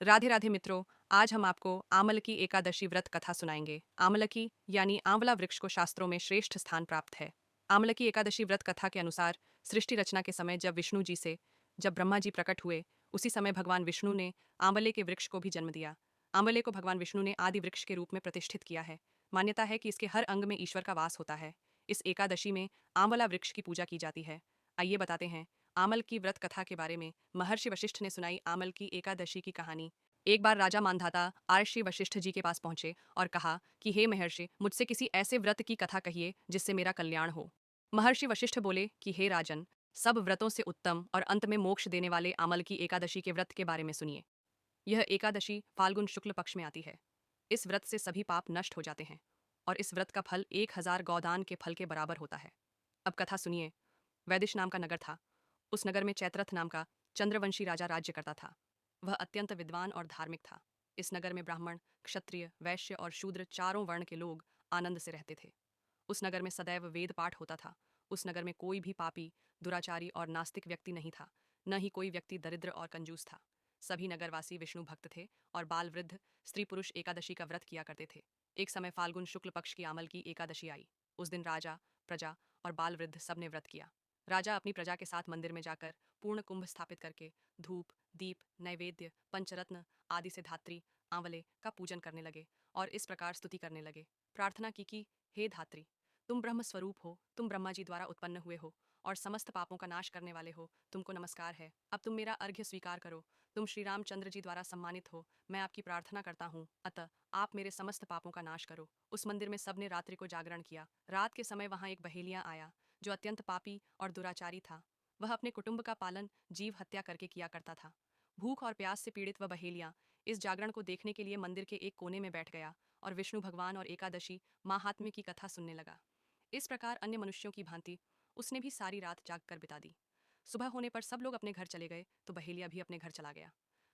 राधे राधे मित्रों। आज हम आपको आमलकी एकादशी व्रत कथा सुनाएंगे। आमलकी यानी आंवला वृक्ष को शास्त्रों में श्रेष्ठ स्थान प्राप्त है। आमलकी एकादशी व्रत कथा के अनुसार सृष्टि रचना के समय जब ब्रह्मा जी प्रकट हुए, उसी समय भगवान विष्णु ने आंवले के वृक्ष को भी जन्म दिया। आंवले को भगवान विष्णु ने आदि वृक्ष के रूप में प्रतिष्ठित किया है। मान्यता है कि इसके हर अंग में ईश्वर का वास होता है। इस एकादशी में आंवला वृक्ष की पूजा की जाती है। आइए बताते हैं आमल की व्रत कथा के बारे में। महर्षि वशिष्ठ ने सुनाई आमल की एकादशी की कहानी। एक बार राजा मानधाता आर्षि वशिष्ठ जी के पास पहुंचे और कहा कि हे महर्षि, मुझसे किसी ऐसे व्रत की कथा कहिए जिससे मेरा कल्याण हो। महर्षि वशिष्ठ बोले कि हे राजन, सब व्रतों से उत्तम और अंत में मोक्ष देने वाले आमल की एकादशी के व्रत के बारे में सुनिए। यह एकादशी फाल्गुन शुक्ल पक्ष में आती है। इस व्रत से सभी पाप नष्ट हो जाते हैं और इस व्रत का फल 1,000 गौदान के फल के बराबर होता है। अब कथा सुनिए। वैदिश नाम का नगर था। उस नगर में चैत्रथ नाम का चंद्रवंशी राजा राज्य करता था। वह अत्यंत विद्वान और धार्मिक था। इस नगर में ब्राह्मण, क्षत्रिय, वैश्य और शूद्र चारों वर्ण के लोग आनंद से रहते थे। उस नगर में सदैव वेद पाठ होता था। उस नगर में कोई भी पापी, दुराचारी और नास्तिक व्यक्ति नहीं था। न ही कोई व्यक्ति दरिद्र और कंजूस था। सभी नगरवासी विष्णु भक्त थे और बाल वृद्ध, स्त्री पुरुष एकादशी का व्रत किया करते थे। एक समय फाल्गुन शुक्ल पक्ष की आमल की एकादशी आई। उस दिन राजा, प्रजा और बाल वृद्ध सबने व्रत किया। राजा अपनी प्रजा के साथ मंदिर में जाकर पूर्ण कुंभ स्थापित करके धूप, दीप, नैवेद्य, पंचरत्न आदि से धात्री आंवले का पूजन करने लगे और इस प्रकार स्तुति करने लगे। प्रार्थना की कि हे धात्री, तुम ब्रह्म स्वरूप हो, तुम ब्रह्मा जी द्वारा उत्पन्न हुए हो और समस्त पापों का नाश करने वाले हो। तुमको नमस्कार है। अब तुम मेरा अर्घ्य स्वीकार करो। तुम श्री रामचंद्र जी द्वारा सम्मानित हो। मैं आपकी प्रार्थना करता हूँ, अतः आप मेरे समस्त पापों का नाश करो। उस मंदिर में सबने रात्रि को जागरण किया। रात के समय वहां एक बहेलिया आया जो अत्यंत पापी और दुराचारी था। वह अपने कुटुंब का पालन जीव हत्या करके किया करता था। भूख और प्यास से पीड़ित वह बहेलिया इस जागरण को देखने के लिए मंदिर के एक कोने में बैठ गया और विष्णु भगवान और एकादशी माहात्म्य की कथा सुनने लगा। इस प्रकार अन्य मनुष्यों की भांति उसने भी सारी रात जागकर बिता दी। सुबह होने पर सब लोग अपने घर चले गए तो बहेलिया भी अपने घर चला गया।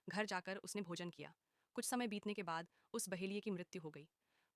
घर जाकर उसने भोजन किया। कुछ समय बीतने के बाद उस बहेलिये की मृत्यु हो गई।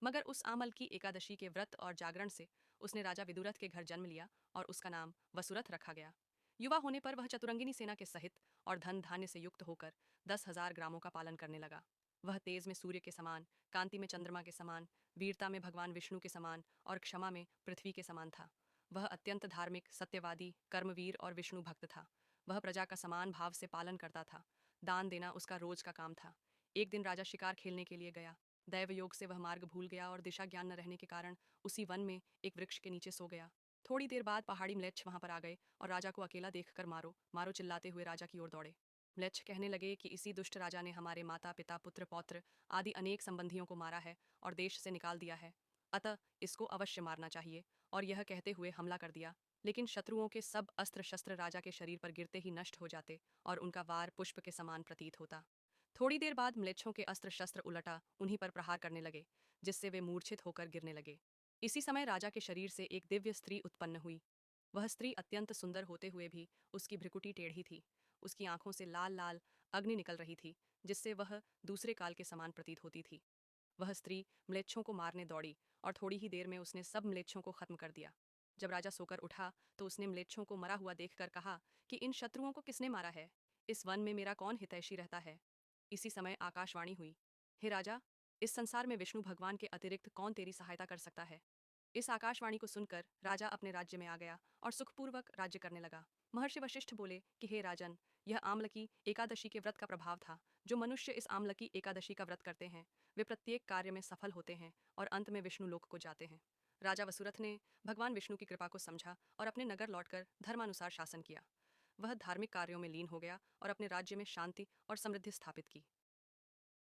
मगर उस आमल की एकादशी के व्रत और जागरण से उसने राजा विदुरथ के घर जन्म लिया और उसका नाम वसुरथ रखा गया। युवा होने पर वह चतुरंगिनी सेना के सहित और धन धान्य से युक्त होकर 10,000 ग्रामों का पालन करने लगा। वह तेज में सूर्य के समान, कांति में चंद्रमा के समान, वीरता में भगवान विष्णु के समान और क्षमा में पृथ्वी के समान था। वह अत्यंत धार्मिक, सत्यवादी, कर्मवीर और विष्णु भक्त था। वह प्रजा का समान भाव से पालन करता था। दान देना उसका रोज का काम था। एक दिन राजा शिकार खेलने के लिए गया। दैव योग से वह मार्ग भूल गया और दिशा ज्ञान न रहने के कारण उसी वन में एक वृक्ष के नीचे सो गया। थोड़ी देर बाद पहाड़ी म्लेच्छ वहां पर आ गए और राजा को अकेला देखकर मारो मारो चिल्लाते हुए राजा की ओर दौड़े। म्लेच्छ कहने लगे कि इसी दुष्ट राजा ने हमारे माता पिता पुत्र पौत्र आदि अनेक संबंधियों को मारा है और देश से निकाल दिया है। अतः इसको अवश्य मारना चाहिए। और यह कहते हुए हमला कर दिया। लेकिन शत्रुओं के सब अस्त्र शस्त्र राजा के शरीर पर गिरते ही नष्ट हो जाते और उनका वार पुष्प के समान प्रतीत होता। थोड़ी देर बाद म्लेच्छों के अस्त्र शस्त्र उलटा उन्हीं पर प्रहार करने लगे, जिससे वे मूर्छित होकर गिरने लगे। इसी समय राजा के शरीर से एक दिव्य स्त्री उत्पन्न हुई। वह स्त्री अत्यंत सुंदर होते हुए भी उसकी भ्रिकुटी टेढ़ी थी। उसकी आंखों से लाल लाल अग्नि निकल रही थी, जिससे वह दूसरे काल के समान प्रतीत होती थी। वह स्त्री म्लेच्छों को मारने दौड़ी और थोड़ी ही देर में उसने सब म्लेच्छों को खत्म कर दिया। जब राजा सोकर उठा तो उसने म्लेच्छों को मरा हुआ देखकर कहा कि इन शत्रुओं को किसने मारा है? इस वन में मेरा कौन हितैषी रहता है? इसी समय आकाशवाणी हुई, हे राजा, इस संसार में विष्णु भगवान के अतिरिक्त कौन तेरी सहायता कर सकता है? इस आकाशवाणी को सुनकर राजा अपने राज्य में आ गया और सुखपूर्वक राज्य करने लगा। महर्षि वशिष्ठ बोले कि हे राजन, यह आम्लकी एकादशी के व्रत का प्रभाव था। जो मनुष्य इस आम्लकी एकादशी का व्रत करते हैं वे प्रत्येक कार्य में सफल होते हैं और अंत में विष्णु लोक को जाते हैं। राजा वसुरथ ने भगवान विष्णु की कृपा को समझा और अपने नगर लौटकर धर्मानुसार शासन किया। वह धार्मिक कार्यों में लीन हो गया और अपने राज्य में शांति और समृद्धि स्थापित की।